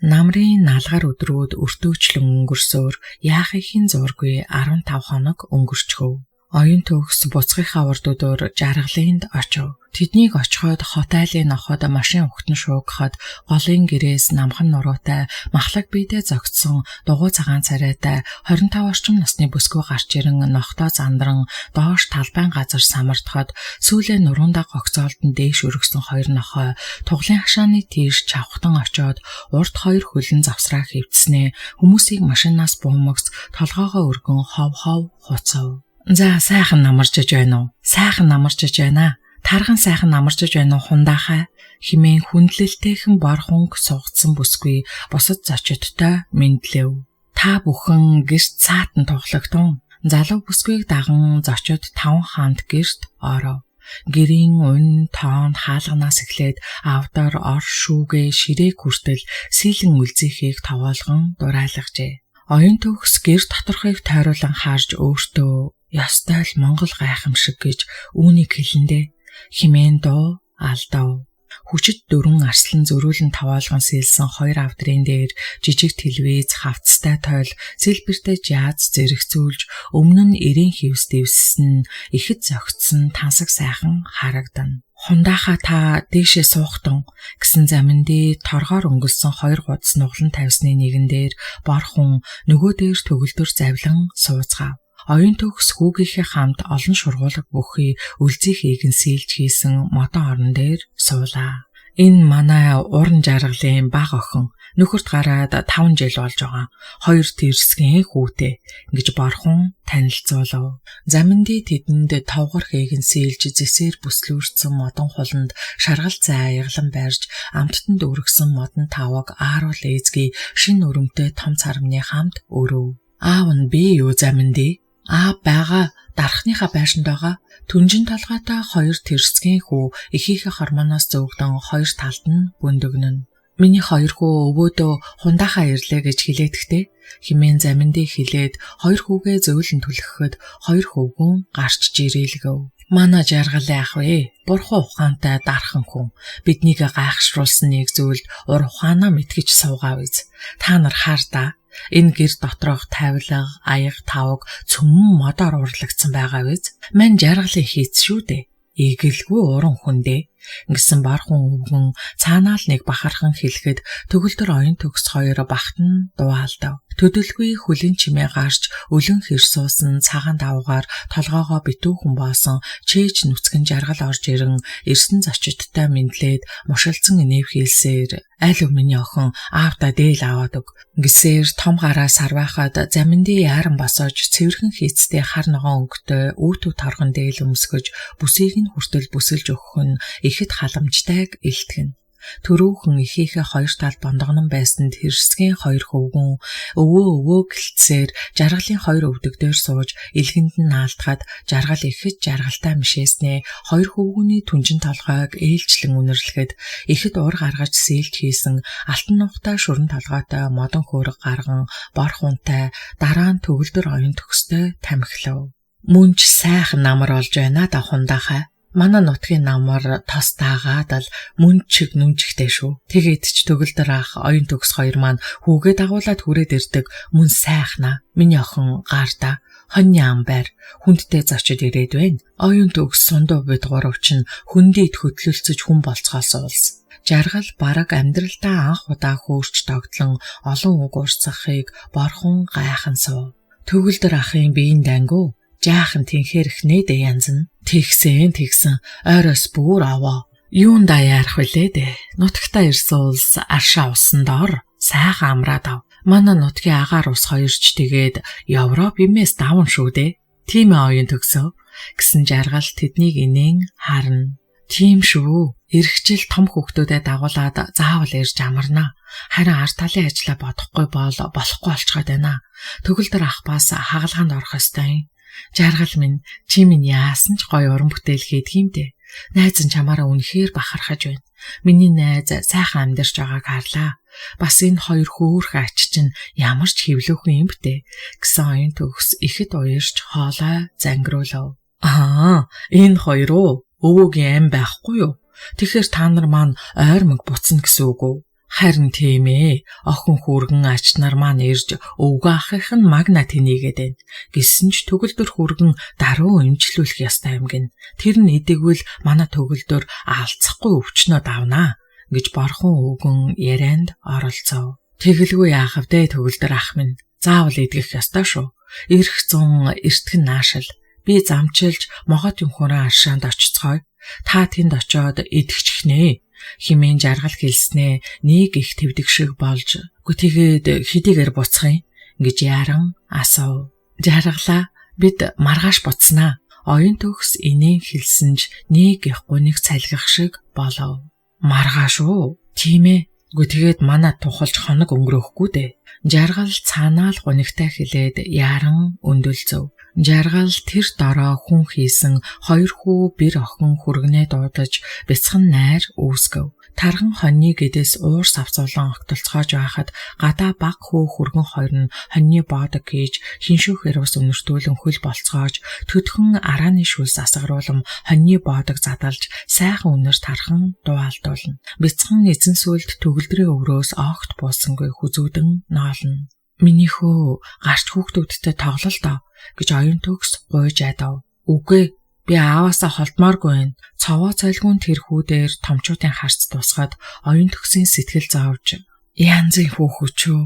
Намрын наалгаар өдрүүд өртөөчлөн өнгөрсөөр яах ихийн зургүй 15 хоног өнгөрчхөв. Оюун төгс буцхийнхаа урд өдөр жаргалынд очив. Тэднийг очиход хот айлын ноход машин өгтөн шуугахад голын гэрээс намхан нуруутай махлаг биедээ зогтсон дугуй цагаан царайтай 25 орчим насны бүсгүй гарч ирэн нохтой зандран доош талбайн газар самардахад сүүлээ нуруундаа гогцоолдон дээш өргөсөн хоёр нохой туглын хашааны тийш чавхтан очоод урд хоёр хөлн завсраа хөвцснээ хүмүүсийг машинаас буумагц толгоогоо өргөн хов хуцав. За сайхан намарчж байна уу? Сайхан намарчж байна. Тархан сайхан намарчж байна уу хундаахай? Химэн хүндлэлтэйхэн бор хунг сугцсан бүсгүй босод зочидтой мэдлэв. Та бүхэн гэрт цаатан тоглогтун. Залуу бүсгүйг даган зочид 5 хаанд гэрт оров. Гэрийн ун тоон хаалганаас эхлээд авдар ор шүүгээ ширээг хүртэл сэлэн үлзийхийг тавоолгон дурайлагжээ. Оюун төгс гэр доторхыг тойруулан харж өөртөө ястай л Монгол гайхамшиг гэж үүнийг хэлэндээ химэн дуу алдав. Хүчит 4 арслан зөрүүлэн таваалган сэлсэн 2 авдрын дээр жижиг телевиз, хавцтай тойл, сэлбэртэй жаз зэрэгцүүлж өмнө нь эрен хивс дэвссэн ихэд зөгцсөн тансаг сайхан харагдана. Хундааха та дээшээ суухдун гэсэн заминдээ торгоор өнгөлсөн 2 гудас нуглан тавьсны нэгэн дээр бор хүн нөгөө дээр төгөлдөр завлан сууцгаав. Оюун төгс хүүгийнхээ хамт олон шургуулга бүхий үлзий хийгэн сэлж хийсэн модон орон дээр суулаа. Энэ манай уран жаргалын баг охин нөхөрт гараад 5 жил болж байгаа. 2 тэрсгийн хүүтэй гэж борхон танилцуулав. Заминдий тэдэнд тавгар хийгэн сэлж зэсээр бүслүүрсэн модон хуланд шаргал цай аяглан барьж амттанд өргсөн модон таваг ааруул ээзгийн шин өрөмтэй том царамны хамт өрөв. Аав нь би юу заминдий? Бага дарахныхаа байшинд байгаа. Түнжин толгойтой 2 тэрсгийн хүү эхийнхээ хормоноос зөөгдөн 2 талд нь бүндөгнөн. Миний 2 хүү өвөөдөө хундаахаа ирлээ гэж хэлээдхтэй химэн заминдээ хэлээд 2 хүүгээ зөөлөн түлхэхэд 2 хөвгүн гарч жирээлгэв. Манай жаргалын ах вэ? Бурхан ухаантай дархан хүн. Биднийг гайхшруулсан нэг зүйлд ур ухаанаа мэтгэж суугаа биз. Та нар хаар да. Энэ гэр доторх тавилга, аяг, тавг цөмөн модоор урлагдсан байгаа биз. Мань жаргалын хийц шүү дээ. Игэлгүй уран хүндээ гэсэн бархан өвгөн цаанаал нэг бахархан хэлэхэд төгөлдөр оюун төгс 2 бахтан дуаалдав. Төдөлгүй хүлийн чимээ гарч өлөн хэр суусан цагаан давгаар толгоогоо битүүхэн боосон чээж нүцгэн жаргал орж ирэн ирсэн зочидтой мэдлээд мушилсан инэв хийлсээр аль миний охин аавда дээл аваад өг гисээр том гараа сарвахад заминдий яран босоож цэвэрхэн хийцтэй хар ногоон өнгөтэй үүтүү торгон дээл өмсгөж бүсийг нь хүртэл бүсэлж өгөх нь ихэд халамжтайг илтгэн. Төрөөхөн эхийнхээ 2 талд бондогнон байсанд хэрсгийн 2 хөвгүн өвөө гэлцээр жаргалын 2 өвдөг дээр сууж илгэнд нь наалтахад жаргал ихэд жаргалтай мишээснээ 2 хөвгүний түнжин толгойг ээлжлэн үнэрлэхэд ихэд ур гаргаж сэлж хийсэн алтан нухтай шүрэн толгойтой модон хөөрг гарган бор хунтай дараа нь төгөлдөр оюун төгстэй тамхилав. Мөнч сайхан намар болж байна да хундаахай. Манай нутгийн намар тос таагаад л мөнчиг нүнжихтэй шүү. Тэгээд ч төгөлдөр ах оюун төгс 2 маань хүүгээ дагуулад хүрээд ирдэг мөн сайхнаа. Миний охин гарда хоньны амбар хүндтэй зочид ирээд байна. Оюун төгс сундуу бид 3 чинь хөндийд хөтлөлцөж хүн болцгоос уулс. Жаргал бараг амьдралдаа анх удаа хөөрч тогтлон олон үг урсахыг борхон гайхан суув. Төгөлдөр ахын биеийн дангуу жаахан тэнхэрх нээдэ янз нь тэгсэн ойроос бүр аваа. Юунд яарах вүлээ дээ. Нутагтаа ирсэн улс аршаа усан доор сайхан амраад ав. Манай нутгийн агаар ус 2 ч тэгээд Европ юмээс даван шүү дээ. Тийм ээ оюун төгсөө гэсэн жаргал тэднийг инээн харна. Тийм шүү. Ирэх жил том хүүхдүүдэд дагуулад заавал ирж амарна. Харин ард талын ажлаа бодохгүй болохгүй болчиход байна. Төгөлдөр ах бас хагалгаанд орох ёстой юм. Жаргал минь чи минь яасан ч гоё уран бүтээл хийдэг юм дээ. Найз нь чамаараа үнэхээр бахархаж байна. Миний найз сайхан амьдарч байгааг харлаа. Бас энэ 2 хөөрх ач чинь ямар ч хөвлөөхөн юм бтэ гэсэн оюун төгс ихэд уярч хоолой зангируулав. Энэ 2 уу? Өвөөгийн ам байхгүй юу? Тэгэхээр та нар маань ойрмог буцна гэсэн үг үү? Харин тийм ээ. Охин хүргэн ач нар маань ирж өвгөө ахих нь магна тэнийгээд байна. Гэсэн ч төгөлдөр хүргэн даруй эмчлүүлэх ёстой юм гин. Тэр нь эдэгвэл манай төгөлдөр алцахгүй өвчнөө давнаа гэж борхон өвгөн ярианд оролцов. Тэгэлгүй яах вэ төгөлдөр ах минь. Заавал эдгэх ёстой шүү. Ирэх 100 эртгэн наашил. Би замчилж моготын хүрэн аршаанд очицгой. Та тэнд очиод эдгчихнэ. Химэн жаргал хэлснээ нэг их твдэг шиг болж тэгээд хэдийгээр буцах юм гэж яран асуув. Жаргалаа бид маргааш буцнаа. Оюун төгс инээн хэлсэнж нэг их гуниг цалгих шиг болов. Маргааш уу? Тийм ээ. Тэгээд манай тухалж хоног өнгөрөхгүй дээ. Жаргал цаанаал гунигтай хэлээд яран өндөлцөв. Жаргал тэр дороо хүн хийсэн 2 хүү бэр охин хүргэнэ дуудаж бяцхан найр үүсгэв. Тархан хоньны гэдээс уур савцуулан огтолцоож байхад гадаа баг хүү хүргэн хоёр нь хоньны боодог хийж хиншүүхээр ус өнөртүүлэн хөл болцоож төдхөн арааны шүлс асгаруулам хоньны боодог задалж сайхан үнэр тархан дуалдуулна. Бяцхан эзэн сүлд төгөлдрийн өврөөс огт буусангүй хүзүүдэн ноолно. Миний хөө гарч хүүхдүүдтэй тоглол доо гэж оюун төгс гуйж айдав. Үгүй би ааваасаа холдмооргүй байна. Цовоо цайлгуун тэр хүүдээр томчуудын харц тусгаад оюун төгсийн сэтгэл зовж янзын хүүхүчөө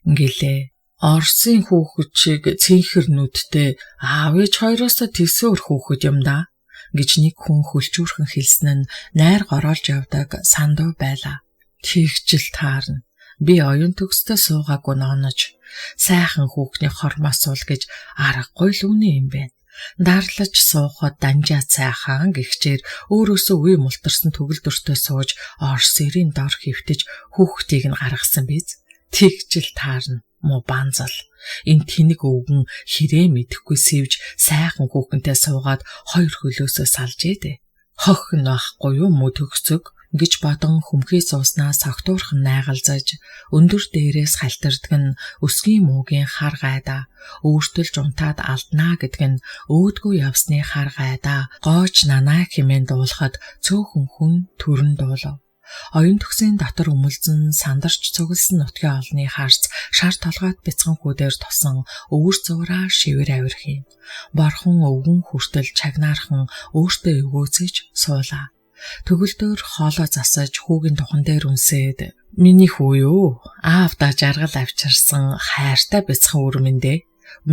ингэлээ. Орсын хүүхэд шиг цэнхэр нүдтэй аав ээж хоёроосоо тэсөөр хүүхэд юм да гэж нэг хүн хөлчүүрхэн хэлсэн нь найр гороолж явдаг сандуу байлаа. Тэгжил таарна. Би оюун төгсдөө суугаагүй нонож сайхан хүүхний хормоос суул гэж аргагүй л үнэ юм байна. Дарлаж суухад данжаа цайхан гихчээр өөрөөсөө үе мултарсан төгөлдөртөө сууж орс эрийн дор хөвтөж хүүхдийг нь гаргасан биз. Тэгжил таарна. Мо банзал. Энэ тэнэг өвгөн хэрэг мэдэхгүй сэвж сайхан хүүхэнтэй суугаад 2 хөлөөсөө салж ээдэ. Хох нь байхгүй юу мө төгсөг гэж бодон хүмхий сууснаас согтуурхан найгалзаж өндөр дээрээс халтардаг нь өсгийн муугийн хар гайдаа өөртөлж унтаад алднаа гэдэг нь өөдгөө явсны хар гайдаа гоож нанаа хэмээн дуулахад цөөхөн хүн төрөн дуулав. Оюун төгсийн дотор өмөлзөн сандарч цугласан нутгийн олны харц шар толгойд бяцхан хүүдээр тусан өвөр зураа шивэр авирхийн. Борхон өвгөн хүртэл чагнаархан өөртөө өгөөцөж суулаа. Төгөлдөр хоолоо засаж хүүгийн духан дээр үнсээд миний хүү юу? Аавдаа жаргал авчирсан хайртай бяцхан өрмөндөө.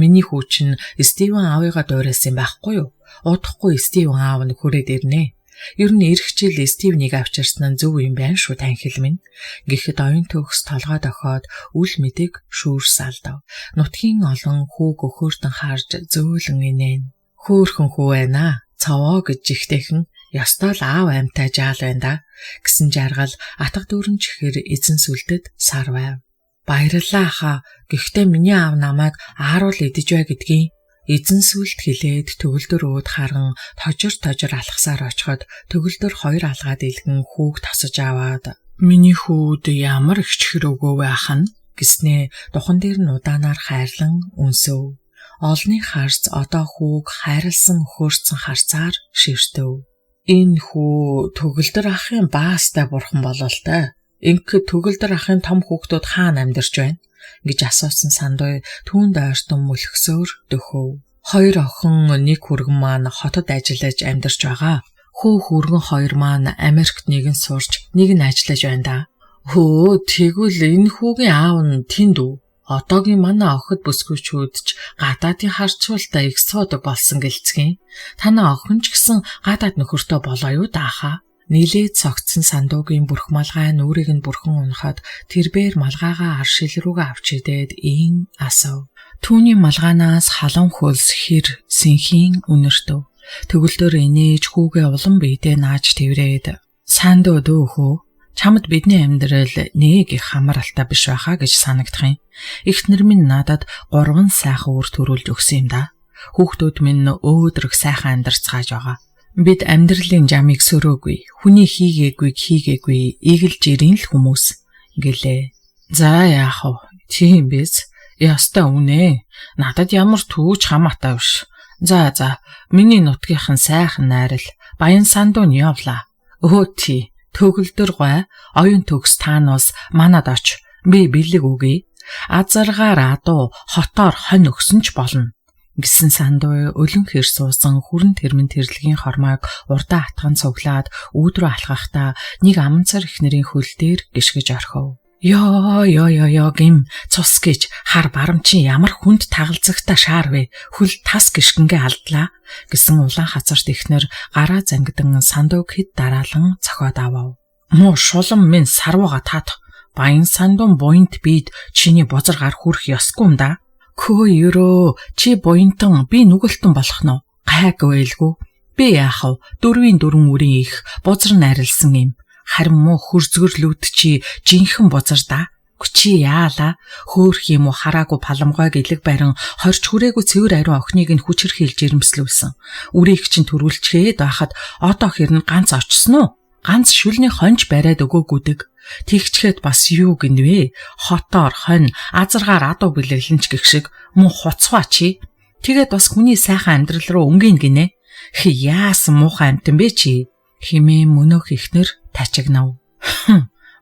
Миний хүү чинь Стивен аавыгаа дуурайсан байхгүй юу? Удахгүй Стивен аав нь хүрээд ирнэ. Ер нь ирэх жил Стивнийг авчирсан нь зөв юм байна шүү танхил минь. Гэхэд оюун төгс толгой дохоод үл мэдэг шүүрс алдав. Нутгийн олон хүүг өхөөртөн харж зөөлөн инээн. Хөөхөн хүү байна. Цавоо гэж жигтэйхэн ёстой л аав амьтай жаал байна да гэсэн жаргал атга дүүрэн чихэр эзэн сүлдэд сар байв. Баярлалаа хаа. Гэхдээ миний аав намайг ааруул идэж бай гэдгийг эзэн сүлд хэлээд төгөлдөр өөд харан тожир алхасаар очиход төгөлдөр 2 алгаад илгэн хүүг тосож аваад миний хүүд ямар их чихэр өгөө байх нь гэснээ духан дээр нь удаанаар хайрлан үнсөв. Олны харц одоо хүүг хайрлсан өхөөрцөн харцаар ширтэв. Энэ хүү төгөлдөр ахын баастай бурхан бололтой. Ингээд төгөлдөр ахын том хүүхдүүд хаана амьдарч байна гэж асуусан сандуй түүнд ойртон мөлхсөөр дөхөв. 2 охин 1 хүргэн маань хотод ажиллаж амьдарч байгаа. Хүргэн 2 маань Америкт нэг нь сурч нэг нь ажиллаж байна да. Хөө тэгвэл энэ хүүгийн аав нь тэнд үү? Одоогийн манай охид бүсгүйчүүд ч гадаадын харцуултаа их суудаг болсон гэлцгий. Танаа охин ч гэсэн гадаад нөхөртөө болоо юу даахаа? Нилээд цогцсон сандуугийн бүрх малгай нүрийг нь бүрхэн унахад тэрбээр малгайгаа аршил рүүгээ авч идээд ийн асав. Түүний малгаанаас халуун хөлс хэр сэнхийн үнэртв. Төгөлдөр инээж хүүгээ улам биедээ нааж тэврээд сандуу дөөхөө чамд бидний амьдрал нэг их хамааралтай биш байхаа гэж санагдах юм. Эхнэр минь надад 3 сайхан үр төрүүлж өгсөн юм да. Хүүхдүүд минь өөдрөг сайхан амьдарцгааж байгаа. Бид амьдралын жамыг сөрөөгүй, хүний хийгээгүй, игэлж ирэн л хүмүүс гэлээ. За яах вэ? Тийм биз? Ястаа үнэ. Надад ямар түүж хамаатай биш. За, миний нутгийнхан сайхан найрал, баян сандуу нь явлаа. Өөти, төгөлдөр гой, оюун төгс таанаас манад оч. Би бэлэг үгүй. Азаргаар адуу, хотоор хонь өгсөн ч болно. Гэсэн сандуй өлөн хэр суусан хүрэн тэрмэн тэрлэгийн хормойг урдаа атган цуглаад өөдрөө алхахдаа нэг аманцар ихнэрийн хөл дээр гიშгэж орхив. Ёо гим цус гэж хар барамчин ямар хүнд тагалзагта шаар вэ? Хөл тас гიშгэнгээ алдлаа гэсэн улаан хацарт ихнэр гараа зангидан сандууг хэд дараалан цохоод авав. Муу шулам минь сарвага тат. Баян сандуун буйнт бид чиний бузар гар хүрх ёсгүй юм да. Хөө ерөө чи буянтан би нүгэлтэн болох нь гайгүй байлгүй. Би яах вэ? 4-4 үрийн их бузар найрлсан юм. Харин муу хөрзгөрлүүд чи жинхэнэ бузар да. Чи яалаа хөөх юм уу хараагүй паламгойг илэг барин хорч хүрээгүй цэвэр ариун охиныг нь хүчрхийлж ирэмслүүлсэн. Үрийг чинь төрүүлчгээд байхад одоо хэрн ганц очсон уу? Ганц шүлний хонж бариад өгөөгүйдэг. Тэгчгээд бас юу гинвэ? Хотоор хонь, азаргаар адуу бэлэглэнч гэх шиг муу хуцгаа чи. Тэгээд бас хүний сайхан амьдрал руу өнгөн гинэ. Яасан муухай амтан бэ чи? Химээ мөнөөх ихнэр тачигнав.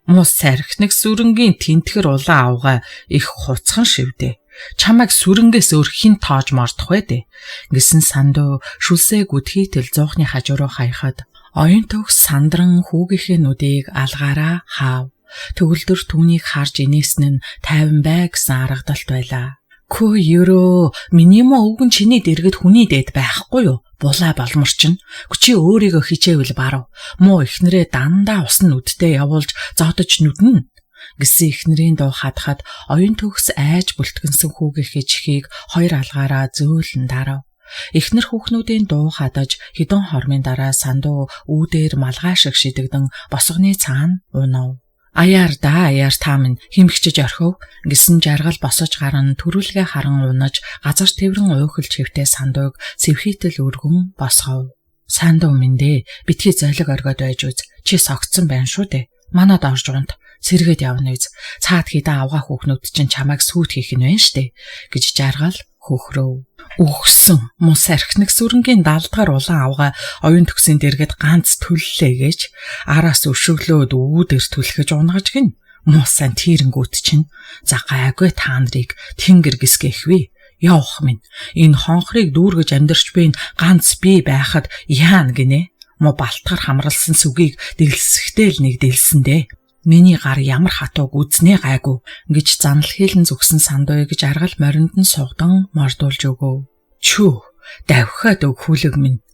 Мус сархинэг сүрэнгийн тэнтгэр улаан авгаа их хуцхан шивдэ. Чамайг сүрэнгээс өөр хин тоож мордох вэ? Гэсэн сандуу шүлсээ гүдхийтэл зуухны хажуу руу хаяхад оюун төгс сандран хүүгийнхээ нүдийг алгаараа хаав. Төгөлдөр түүнийг харж инээсэн нь тайван бай гэсэн аргадалт байлаа. Хөө ёроо, миний муу өвгөн чиний дэргэд хүний дээд байхгүй юу? Булаа боломорчин. Чи өөрийгөө хичээвэл барав. Муу ихнэрээ дандаа усан нүдтэй явуулж зодож нүднэ. Гэсэн ихнэрийн дуу хадахад оюун төгс айж бүлтгэнсэн хүүгийнхээ чихийг хоёр алгаараа зөөлөн дарав. Ихнэр хүүхнүүдийн дуу хадаж хэдэн хормын дараа сандуу үүдээр малгай шиг шидэгдэн босгоны цаана унав. Аяар та минь химгчиж орхив гэсэн жаргал босож гарan төрүүлгээ харан унаж газар тэврэн уйхалж хэвтээ сандууг сэвхийтэл өргөн босгов. Сандуу минь дээ битгий золиг оргоод байж үз. Чи согтсон байна шүү дээ. Манад орж унт сэргээд явна үз. Цаад хідэн авгаа хүүхнүүд чинь чамайг сүйт хийх нь байна штэ гэж жаргал хөхрөв. Үхсэн мус архинэг сүрэнгийн далдгаар улаан авгаа оюун төгсийн дэргэд ганц төллөө гэж араас өшөглөөд үүдэр түлхэж унгаж гин. Мусан тийрэнгүүт чинь за гайгүй та нарыг тэнгэр гисгэхвэ. Явах минь энэ хонхрыг дүүргэж амьдарч бийн ганц би байхад яана гинэ. Мо балтгар хамралсан сүгийг дэлсэхтэй л нэг дэлсэндээ. Миний гар ямар хатууг үзнэ гайгүй гэж занал хийлэн зүгсэн сандууг жаргал моринд нь сугдан мордуулж өгөв. Чүү, давхиад өг хүлэг минь.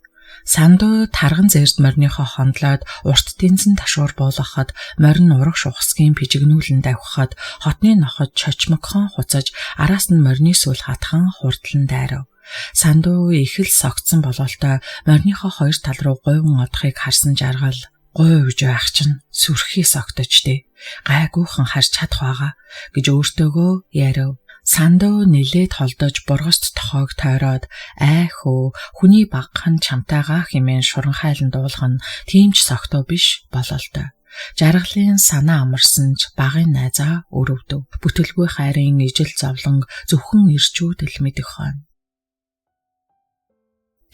Сандуу тарган зэрд морныхоо хондлоод урт тэнцэн ташуур буулгахад морин урах шухсгийн пижигнүүлэн давхихад хотны ноход чочмогхон хуцаж араас нь морины сүл хатхан хурдлан дайрав. Сандуу их л согтсон бололтой морныхоо хоёр тал руу гойвон одохыг харсан жаргал гойвж байх чинь сүрхий согточтэй гайгүйхан харж чадах байгаа гэж өөртөөгөө ярив. Сандуу нэлээд холдож бургаст тохоог тойроод айхөө хүний багхан чамтайгаа хэмээн шуран хайлан дуулах нь тийм ч согтоо биш бололтой. Жаргалын санаа амарсан ч багын найзаа өрөвдөв. Бүтэлгүй хайрын ижил зовлонг зөвхөн ирчүүдэл мэдэх хойно.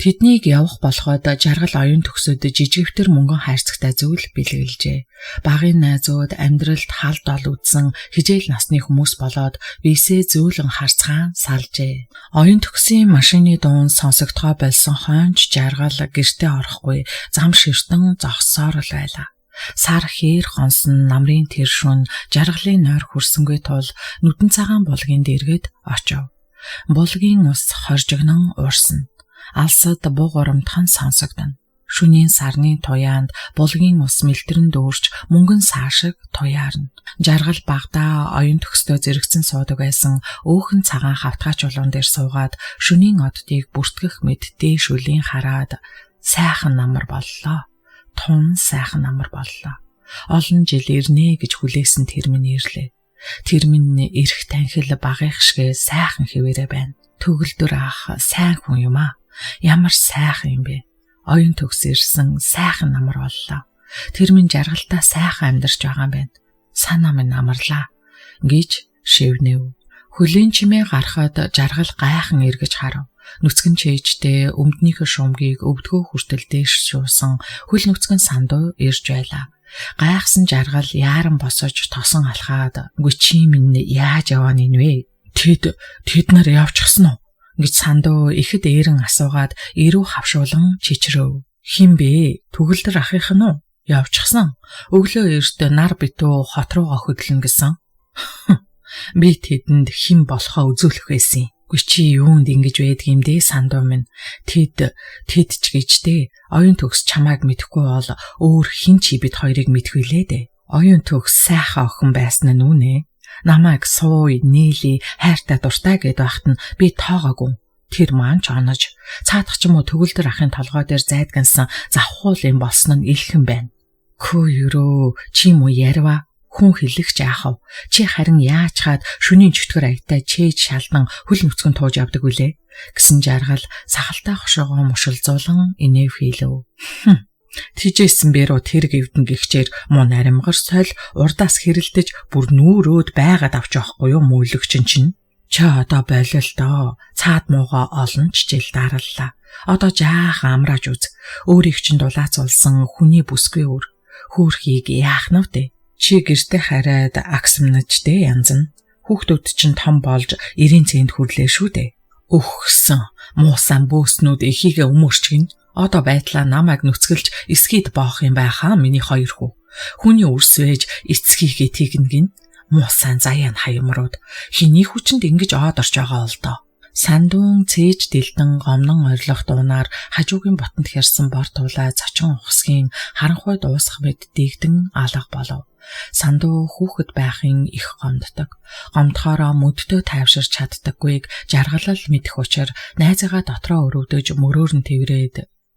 Тэднийг явах болоход жаргал оюун төгсөд жижигвтер мөнгөн хайрцагтай зүйл бэлгэлжээ. Багын найзууд амьдралд халд ол үдсэн хижээл насны хүмүүс болоод бисээ зөөлөн харцгаан салжээ. Оюун төгсийн машины дуун сонсогдгоо болсон хойнч жаргал гэртээ орохгүй зам ширтэн зогссоор л байлаа. Сар хээр хонсон намрын тэр шүн жаргалын нойр хүрсэнгүй тул нүдэн цагаан булгийн дэргэд очив. Булгийн ус хоржигнон уурсна. Алсад буу горомтхан сонсогдно. Шүнийн сарны туяанд булгийн ус мэлдэрэн дүүрч мөнгөн саашиг туяарна. Жаргал багада оюун төгстөө зэрэгцэн суудаг байсан өөхөн цагаан хавтгай чулуун дээр суугаад шүнийн оддыг бүртгэх мэд дээш үлийн хараад сайхан намар боллоо. Тун сайхан намар боллоо. Олон жил ирнэ гэж хүлээсэн тэр минь ирлээ. Тэр минь эрх танхил багих шигэ сайхан хэвээрээ байна. Төгөлдөр ах сайн хүн юм аа. Ямар сайхан юм бэ? Оюун төгс ирсэн сайхан намар боллоо. Тэр минь жаргалтай сайхан амьдарч байгаа юм байна. Санаа минь амарлаа гэж шивнэв. Хөлийн чимээ гарахад жаргал гайхан эргэж харав. Нүцгэн чэйжтэй өмднийхөө шумгийг өвдгөө хүртэл дээш шуусан хөл нүцгэн сандуу ирж байлаа. Гайхсан жаргал яаран босож тосон алхаад "Гүчи минь яаж явааны вэ? Тэд нар явчихсан уу?" гэж сандуу ихэд ээрэн асуугаад ирүү хавшуулан чичрөв. "Хин бэ? Төгөлдөр ахих нь уу? Явчихсан. Өглөө эрт нар битүү хот руугаа хөдлөн гэсэн." Би тэдэнд хин болохоо үзүүлэх байсан. "Гүчи юунд ингэж байдгийм дээ сандуу минь. Тэд ч гэжтэй. Оюун төгс чамайг мэдэхгүй бол өөр хин ч бид хоёрыг мэдхүйлээ дээ. Оюун төгс сайхан охин байсан нь үнэ. Намайг сууй, нийли, хайртай дуртай гэд байхад нь би тоогоогүй. Тэр маань ч онож, цаадах ч юм уу төгөлдөр ахын толгой дээр зайдгансан завхуул юм болсон нь илхэн байна." "Хөө ёроо, чи юм уу ярва?" Хүн хэлэгч яахав. Чи харин яачгаад шөнийн чөтгөр аягтай чээж шалдан хөл нүцгэн тууж явдаг үлээ гэсэн жаргал сахалтай хошоогоо мушилзуулан инэв хийлэв. Тижээсэн бэрөө тэр гэвдэн гихчээр муу наримгар соль урдаас хэрэлдэж бүр нүүрөөд байгаад авч явахгүй юу мөөлөгчин чинь. Чи одоо болил доо. Цаад муугаа олон чижээл дараллаа. Одоо жаах амрааж үз. Өөрийг чинь дулаацуулсан хүний бүсгүй өр. Хөөхийг яах нь вэ? Чи гэртээ хараад агсамнажтэй янз нь. Хүүхдүүд чинь том болж 90 цент хүрлээ шүү дээ. Өгсөн муусан бөөснүүд эхийгээ өмөрчгэн. Одоо байтлаа намайг нүцгэлж эсгийд боох юм байхаа миний хоёр хүү. Хүний үрс вэж эцгийгээ тэгнэгин. Муусан заяан хаямрууд хиний хүчинд ингэж оод орж байгаа бол доо. Сандуун цээж дэлдэн гомнон орилох дуунаар хажуугийн ботонд хэрсэн бор туулаа зочин ухсгийн харанхуй дуусах мэд дэгдэн алга болов. Сандуу хүүхэд байхын их гомддог. Гомдохороо мөддөө тайвширч чаддаггүйг жаргалал мэдэх учраа найзаагаа дотроо өрөвдөж мөрөөр нь тэрврээд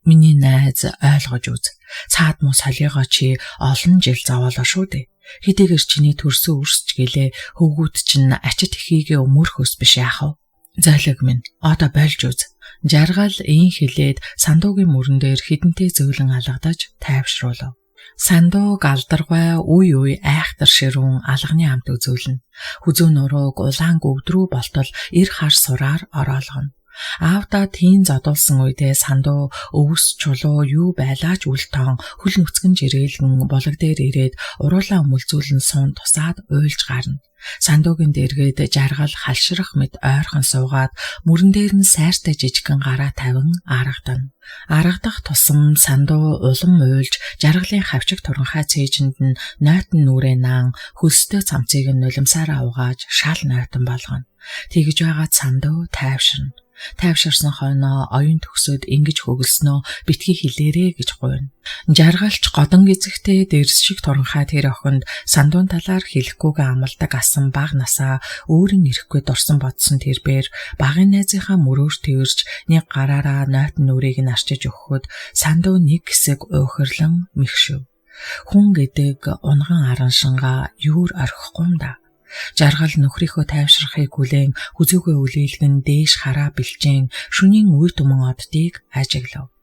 миний найз ойлгож үз. Цаад муу солиогоо чи олон жил зовоолоо шүү дээ. Хэдийгээр чиний төрсөн үрсч гэлээ хөвгүүд чинь ачит ихийгээ өмөрхөс биш яах вэ? Золиг минь одоо болж үз. Жаргал ийн хилээд сандуугийн мөрөн дээр хідэнтэй зөөлөн алгадаж тайвшруулав. Сандууг алдаргай үе айхтар ширүүн алганы амт үзүүлнэ. Хүзүү нурууг улаан гөвдрүү болтол эр хар сураар ороолгоно. Аавда тийм задуулсан үедээ сандуу өвс чулуу юу байлаач үл тоон хөл нүцгэн жирээлгэн болог дээр ирээд уруулаа өмөлзүүлэн суун тусаад уйлж гарна. Сандуугийн дэргээд жаргал халшрах мэд ойрхон суугаад мөрөн дээр нь сайртай жижигхэн гараа тавин аргадана. Аргадах тусам сандуу улам уйлж жаргалын хавчиг туранхай цээжинд нь нойтон нүрээ наан хөлстэй цамцыг нь нулимсаараа угааж шал нойтон болгоно. Тэгж байгаад сандуу тайвширна. Тайвширсан хойноо оюун төгсөд ингэж хөглснөө битгий хилээрээ гэж гуйна. Жаргалч годон эзэгтэй дэрс шиг туранхай тэр охинд сандуун талаар хэлэхгүйгээ амалдаг асан баг насаа өөрийн ирэхгүй дурсан бодсон тэрбээр багын найзынхаа мөрөөр тэрж нэг гараараа нойтон нүрийг нь арчиж өгөхөд сандуу нэг хэсэг уухрлан мэгшив. Хүн гэдэг унган араншингаа юур орхихгүй юм да. Жаргал нөхрийнхөө тайвшрахыг хүлээн хүзүүгээ үлээлгэн дээш хараа бэлчээн шөнийн үе түмэн оддыг ажиглав.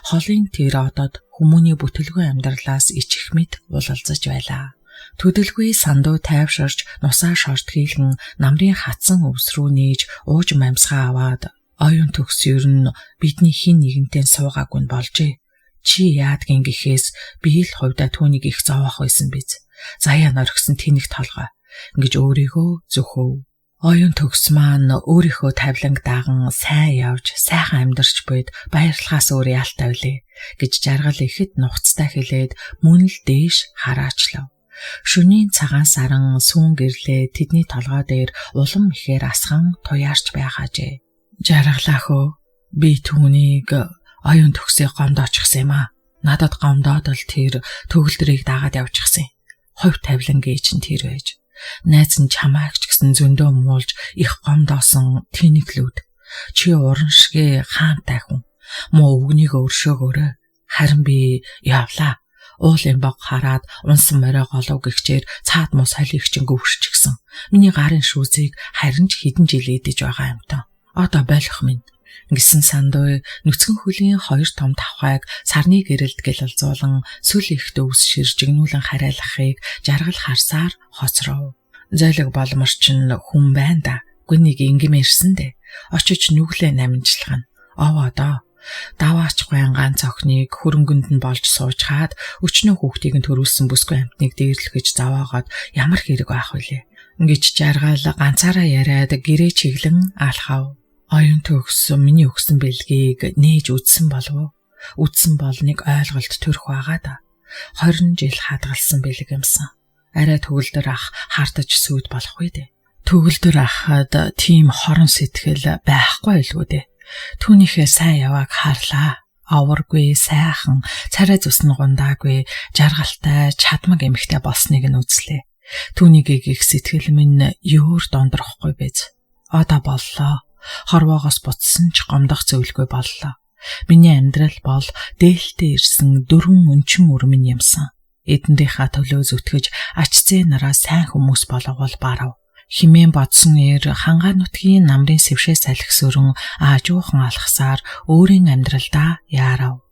Холын тэр одод хүмүүний бүтэлгүй амьдралаас ичих мэд улалзаж байлаа. Төдөлгүй сандуу тайвширч нусаа шорт хийлгэн намрын хатсан өвс рүү нээж ууж мамсгаа аваад оюун төгс ер нь бидний хин нэгэнтэй суугаагүй нь болжээ. Чи яадгийн гэхээс би л хувьдаа түүнийг их зовоох байсан биз. Заяа норгсон тэнэг толгой ингэж өөрийгөө зөхөв. Оюун төгс маань өөрийнхөө тавиланг даган сайн явж, сайхан амьдарч буйд баярлахаас өөр яалтай вүлээ гэж жаргал ихэд нухацтай хэлээд мөн л дээш хараачлав. Шөнийн цагаан саран сүүн гэрлээ тэдний толгой дээр улам ихээр асхан туяарч байгаажээ. Жаргалаа хөө би түүнийг оюун төгсөө гомдоочихсан юм аа. Надад гомдоод л тэр төгөлдрийг дагаад явчихсан. Ховь тавилангийн чинь тэр байж. Найз нь чамайг ч гэсэн зөндөө муулж их гомдоосон тэнэглүүд. Чи уран шигэ хаантай хүн. Муу өвгнийг өршөөгөөрэй. Харин би явлаа. Уулын баг хараад унсан морой голов гихчээр цаад муу солих чинь гөвшчихсэн. Миний гарын шүүзийг харин ч хэдэн жил идэж байгаа юм та. Одоо болох минь. Гэсэн сандуу нүцгэн хөлийн хоёр том тавхайг сарны гэрэлд гэлэлзуулан сүл ихт өвс ширжигнүүлэн харайлахыг жаргал харсаар хоцров. Зойлог боломж чинь хүн байна да. Гүнийг ингимэрсэн дээ. Очиж нүглээ намжлахна. Овоодоо. Даваач гуйн ганц охиныг хөрөнгөнд нь болж суужгаад өчнөө хүүхдийг нь төрүүлсэн бүсгүй амтныг дээрлэхэж заваагаад ямар хэрэг байх вүлээ. Ингэж жаргал ганцаараа яриад гэрээ чиглэн алхав. Оюун төгс миний өгсөн бэлгийг нээж үдсэн болов. Үдсэн бол нэг ойлголт төрөх байгаа да. 20 жил хадгалсан бэлэг юмсан. Арай төгөлдөр ах хартаж сүйд болох үү дээ. Төгөлдөр ахад тийм хорон сэтгэл байхгүй байлгүй дээ. Түүнийхээ сайн явааг харлаа. Аваргүй, сайхан, царай зүсн гундаагүй, жаргалтай, чадмаг эмэгтэй болсныг нь үзлээ. Түүнийг их сэтгэл минь юур дондрохгүй биз. Одоо боллоо. Хорвоогоос буцсан ч гомдох зөвлөгөө боллоо. Миний амьдрал бол дээлтэй ирсэн 4 өнчин өрмөн юмсан. эдэндийнхаа төлөө зүтгэж ачцээ нараа сайн хүмүүс болгоул барав. Химэн бодсон хангаа нутгийн намрын сэвшээ салхисөрөн аажуухан алхасаар өөрийн амьдралдаа яарав.